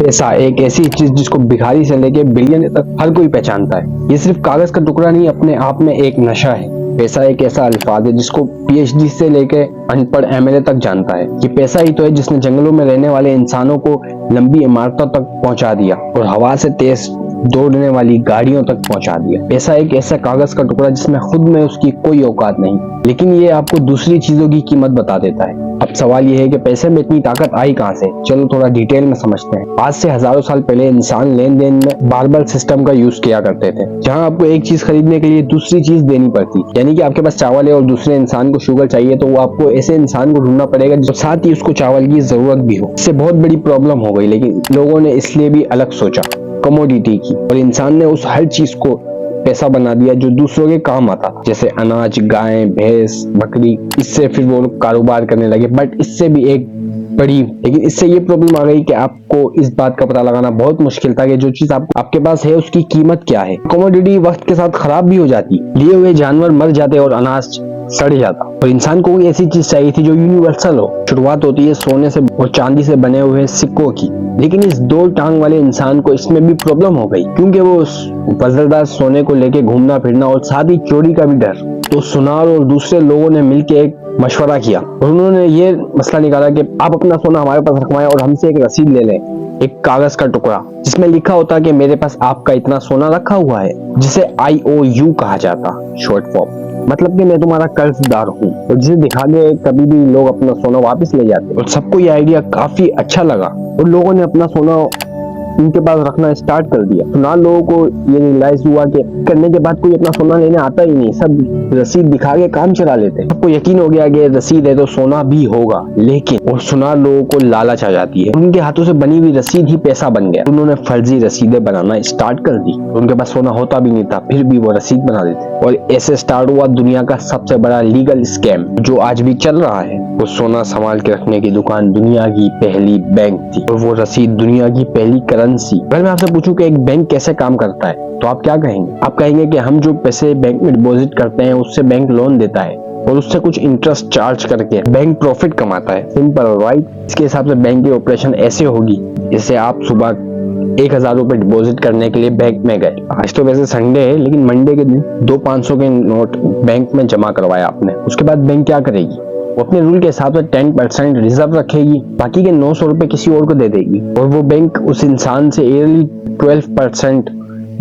पैसा एक ऐसी चीज जिसको भिखारी से लेके बिलियन तक हर कोई पहचानता है। ये सिर्फ कागज का टुकड़ा नहीं, अपने आप में एक नशा है। पैसा एक ऐसा अल्फाज है जिसको पीएचडी से लेके अनपढ़ एमएलए तक जानता है। ये पैसा ही तो है जिसने जंगलों में रहने वाले इंसानों को लंबी इमारतों तक पहुंचा दिया और हवा से तेज दौड़ने वाली गाड़ियों तक पहुंचा दिया। पैसा एक ऐसा कागज का टुकड़ा जिसमें खुद में उसकी कोई औकात नहीं, लेकिन ये आपको दूसरी चीजों की कीमत बता देता है। अब सवाल ये है कि पैसे में इतनी ताकत आई कहां से? चलो थोड़ा डिटेल में समझते हैं। आज से हजारों साल पहले इंसान लेन देन में बारबल सिस्टम का यूज किया करते थे, जहां आपको एक चीज खरीदने के लिए दूसरी चीज देनी पड़ती। यानी कि आपके पास चावल है और दूसरे इंसान को शुगर चाहिए, तो वो आपको ऐसे इंसान को ढूंढना पड़ेगा जो साथ ही उसको चावल की जरूरत भी हो। इससे बहुत बड़ी प्रॉब्लम हो गई, लेकिन लोगों ने इसलिए भी अलग सोचा, कमोडिटी की, और इंसान ने उस हर चीज को पैसा बना दिया जो दूसरों के काम आता था, जैसे अनाज, गाय, भैंस, बकरी। इससे फिर वो लोग कारोबार करने लगे। बट इससे भी एक बड़ी, लेकिन इससे ये प्रॉब्लम आ गई कि आपको इस बात का पता लगाना बहुत मुश्किल था कि जो चीज आपके पास है उसकी कीमत क्या है। कमोडिटी वक्त के साथ खराब भी हो जाती, लिए हुए जानवर मर जाते और अनाज सड़ जाता, और इंसान को कोई ऐसी चीज चाहिए थी जो यूनिवर्सल हो। शुरुआत होती है सोने से और चांदी से बने हुए सिक्कों की, लेकिन इस दो टांग वाले इंसान को इसमें भी प्रॉब्लम हो गई, क्योंकि वो वजनदार सोने को लेके घूमना फिरना और साथ ही चोरी का भी डर। तो सुनार और दूसरे लोगों ने मिलकर एक मशवरा किया और उन्होंने ये मसला निकाला कि आप अपना सोना हमारे पास रखवाएं और हमसे एक रसीद ले लें, एक कागज का टुकड़ा जिसमें लिखा होता कि मेरे पास आपका इतना सोना रखा हुआ है, जिसे IOU कहा जाता, शॉर्ट फॉर्म। मतलब कि मैं तुम्हारा कर्जदार हूँ, और जिसे दिखा के कभी भी लोग अपना सोना वापस ले जाते। और सबको ये आइडिया काफी अच्छा लगा और लोगों ने अपना सोना इनके पास रखना स्टार्ट कर दिया। तो ना लोगों को ये रियलाइज हुआ कि करने के बाद कोई अपना सोना लेने आता ही नहीं, सब रसीद दिखा के काम चला लेते हैं। सबको यकीन हो गया कि रसीद है तो सोना भी होगा, लेकिन और सुनार लोगों को लालच आ जाती है। उनके हाथों से बनी हुई रसीद ही पैसा बन गया। उन्होंने फर्जी रसीदें बनाना स्टार्ट कर दी। उनके पास सोना होता भी नहीं था, फिर भी वो रसीद बना देते, और ऐसे स्टार्ट हुआ दुनिया का सबसे बड़ा लीगल स्कैम जो आज भी चल रहा है। वो सोना संभाल के रखने की दुकान दुनिया की पहली बैंक थी, और वो रसीद दुनिया की पहली करेंसी। अगर मैं आपसे पूछूं कि एक बैंक कैसे काम करता है, तो आप क्या कहेंगे? आप कहेंगे कि हम जो पैसे बैंक में डिपॉजिट करते हैं उससे बैंक लोन देता है और उससे कुछ इंटरेस्ट चार्ज करके बैंक प्रॉफिट कमाता है। Simple, right? इसके हिसाब से बैंक की ऑपरेशन ऐसे होगी जैसे आप सुबह 1000 रुपए डिपॉजिट करने के लिए बैंक में गए। आज तो वैसे संडे है, लेकिन मंडे के दिन 200-500 के नोट बैंक में जमा करवाया आपने। उसके बाद बैंक क्या करेगी? वो अपने रूल के हिसाब से 10% रिजर्व रखेगी, बाकी के 900 रुपए किसी और को दे देगी, और वो बैंक उस इंसान से ईयरली 12%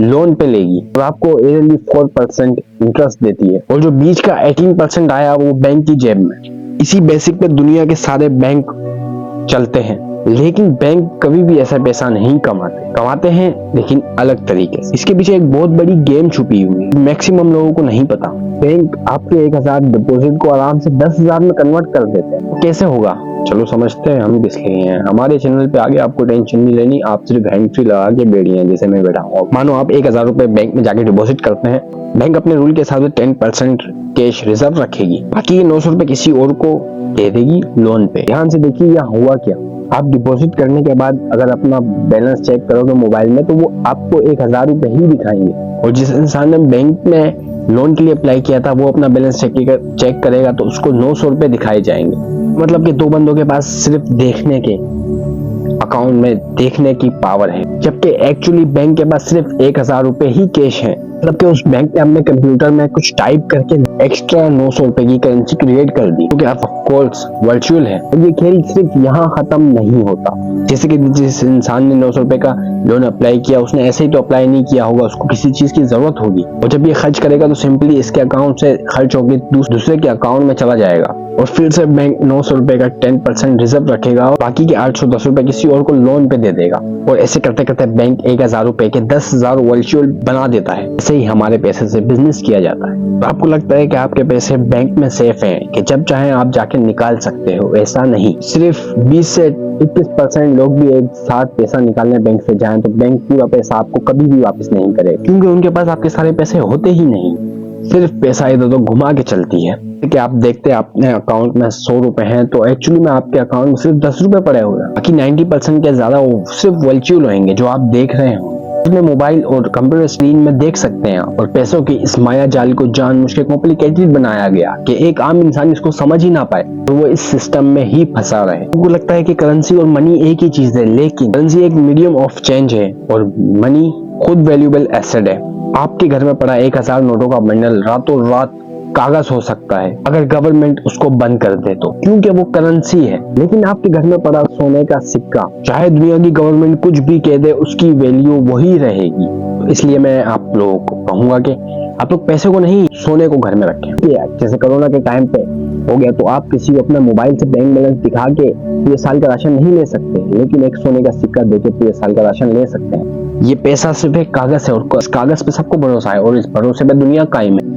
लोन पे लेगी और आपको ईयरली 4% इंटरेस्ट देती है, और जो बीच का 18% आया वो बैंक की जेब में। इसी बेसिक पे दुनिया के सारे बैंक चलते हैं, लेकिन बैंक कभी भी ऐसा पैसा नहीं कमाते हैं, लेकिन अलग तरीके से। इसके पीछे एक बहुत बड़ी गेम छुपी हुई है, मैक्सिमम लोगों को नहीं पता। बैंक आपके 1000 डिपॉजिट को आराम से 10,000 में कन्वर्ट कर देते हैं। कैसे होगा? चलो समझते हैं हम किस लिए हैं। हमारे चैनल पे आगे आपको टेंशन नहीं लेनी, आप सिर्फ हैंड फ्री लगा के बैठिए हैं जैसे मैं बैठा हूँ। मानो आप 1000 रुपए बैंक में जाके डिपॉजिट करते हैं, बैंक अपने रूल के हिसाब से 10% कैश रिजर्व रखेगी, बाकी के 900 रुपए किसी और को दे देगी लोन पे। ध्यान से देखिए यहाँ हुआ क्या। आप डिपॉजिट करने के बाद अगर अपना बैलेंस चेक करोगे मोबाइल में, तो वो आपको 1000 रुपए ही दिखाएंगे, और जिस इंसान ने बैंक में लोन के लिए अप्लाई किया था वो अपना बैलेंस चेक करेगा तो उसको 900 रुपए दिखाए जाएंगे। मतलब कि दो बंदों के पास सिर्फ देखने के अकाउंट में देखने की पावर है, जबकि एक्चुअली बैंक के पास सिर्फ 1000 रुपए ही कैश है। मतलब कि उस बैंक ने अपने कंप्यूटर में कुछ टाइप करके एक्स्ट्रा 900 रुपए की करेंसी क्रिएट कर दी, क्योंकि ऑफ कोर्स वर्चुअल है। और ये खेल सिर्फ यहाँ खत्म नहीं होता। जैसे कि जिस इंसान ने 900 रुपए का लोन अप्लाई किया, उसने ऐसे ही तो अप्लाई नहीं किया होगा, उसको किसी चीज की जरूरत होगी, और जब ये खर्च करेगा तो सिंपली इसके अकाउंट से खर्च होकर दूसरे के अकाउंट में चला जाएगा, और फिर से बैंक 900 रुपए का 10% रिजर्व रखेगा और बाकी के 810 रुपए किसी और को लोन पे दे देगा, और ऐसे करते करते बैंक 1000 रुपए के 10,000 वर्चुअल बना देता है। ऐसे ही हमारे पैसे से बिजनेस किया जाता है। तो आपको लगता है कि आपके पैसे बैंक में सेफ हैं, कि जब चाहे आप जाके निकाल सकते हो? ऐसा नहीं। सिर्फ 20 से 21% लोग भी एक साथ पैसा निकालने बैंक से जाएं तो बैंक पूरा पैसा आपको कभी भी वापस नहीं करेगा, क्योंकि उनके पास आपके सारे पैसे होते ही नहीं। सिर्फ पैसा इधर तो घुमा के चलती है कि आप देखते हैं अपने अकाउंट में 100 रुपए हैं, तो एक्चुअली में आपके अकाउंट में सिर्फ 10 रुपए पड़े हुए हैं। बाकी 90% के ज्यादा वो सिर्फ वर्चुअल होंगे जो आप देख रहे हो। अपने मोबाइल और कंप्यूटर स्क्रीन में देख सकते हैं और पैसों की इस माया जाल को जानबूझ के कॉम्प्लिकेटेड बनाया गया कि एक आम इंसान इसको समझ ही ना पाए और वो इस सिस्टम में ही फंसा रहे। उनको लगता है कि करेंसी और मनी एक ही चीज है, लेकिन करेंसी एक मीडियम ऑफ चेंज है और मनी खुद वैल्यूएबल एसेट है। आपके घर में पड़ा 1000 नोटों का बंडल रातों रात कागज हो सकता है अगर गवर्नमेंट उसको बंद कर दे तो, क्योंकि वो करेंसी है। लेकिन आपके घर में पड़ा सोने का सिक्का, चाहे दुनिया की गवर्नमेंट कुछ भी कह दे, उसकी वैल्यू वही रहेगी। तो इसलिए मैं आप लोगों को कहूंगा कि आप लोग पैसे को नहीं, सोने को घर में रखें। जैसे कोरोना के टाइम पे हो गया तो आप किसी को अपना मोबाइल से बैंक बैलेंस दिखा के पूरे साल का राशन नहीं ले सकते, लेकिन एक सोने का सिक्का देके पूरे साल का राशन ले सकते हैं। ये पैसा सिर्फ एक कागज है और इस कागज पे सबको भरोसा है और इस भरोसे पे दुनिया कायम है।